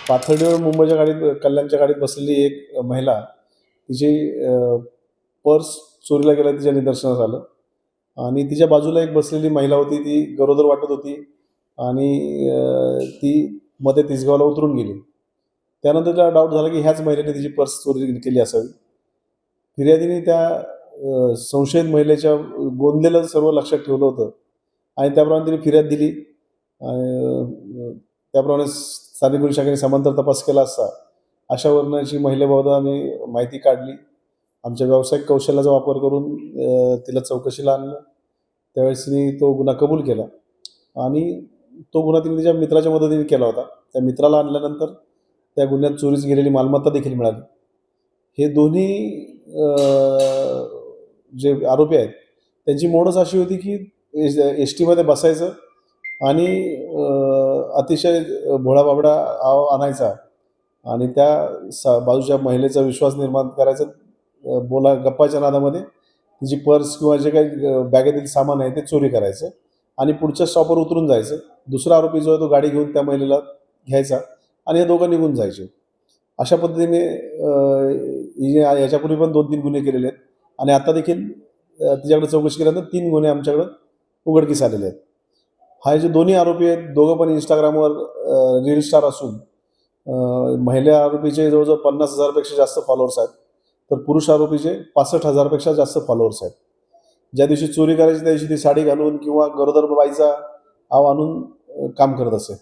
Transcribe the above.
पाथर्डीवर मुंबईच्या गाडीत कल्याणच्या गाडीत बसलेली एक महिला, तिची पर्स चोरीला गेला तिच्या निदर्शनास आलं आणि तिच्या बाजूला एक बसलेली महिला होती, ती गरोदर वाटत होती आणि ती मध्ये तिसगावला उतरून गेली. त्यानंतर तिला डाऊट झाला की ह्याच महिलेने तिची पर्स चोरी केली असावी. फिर्यादीने त्या संशयित महिलेच्या गोंदलेलं सर्व लक्षात ठेवलं होतं आणि त्याप्रमाणे तिने फिर्याद दिली. त्याप्रमाणे स्थानिक पोलीस शाखेने समांतर तपास केला असता अशा वर्णाची महिलेबाबत आम्ही माहिती काढली. आमच्या व्यावसायिक कौशल्याचा वापर करून तिला चौकशीला आणलं. त्यावेळेस तिने तो गुन्हा कबूल केला आणि तो गुन्हा तिने तिच्या मित्राच्या मदतीने केला होता. त्या मित्राला आणल्यानंतर त्या गुन्ह्यात चोरीस गेलेली मालमत्ता देखील मिळाली. हे दोन्ही जे आरोपी आहेत त्यांची मोडच अशी होती की एस टीमध्ये बसायचं आणि अतिशय भोळाबाबडा आव आणायचा आणि त्या बाजूच्या महिलेचा विश्वास निर्माण करायचा, गप्पाच्या नादामध्ये तिची पर्स किंवा जे काही बॅगेतील सामान आहे ते चोरी करायचं आणि पुढच्या स्टॉपवर उतरून जायचं. दुसरा आरोपी जो आहे तो गाडी घेऊन त्या महिलेला घ्यायचा आणि हे दोघं निघून जायचे. अशा पद्धतीने याच्यापूर्वी पण 2-3 गुन्हे केलेले आहेत आणि आता देखील तिच्याकडे चौकशी केल्यानंतर 3 गुन्हे आमच्याकडं उघडकीस आलेले आहेत. हा जे दोन्ही आरोपी आहेत दोघं पण इंस्टाग्रामवर रील स्टार असून महिला आरोपीचे जवळजवळ 50,000 पेक्षा जास्त फॉलोअर्स आहेत, तर पुरुष आरोपीचे 65,000 पेक्षा जास्त फॉलोअर्स आहेत. ज्या दिवशी चोरी करायची त्या दिवशी ती साडी घालून किंवा गरोदर बाईचा आव आणून काम करत असे.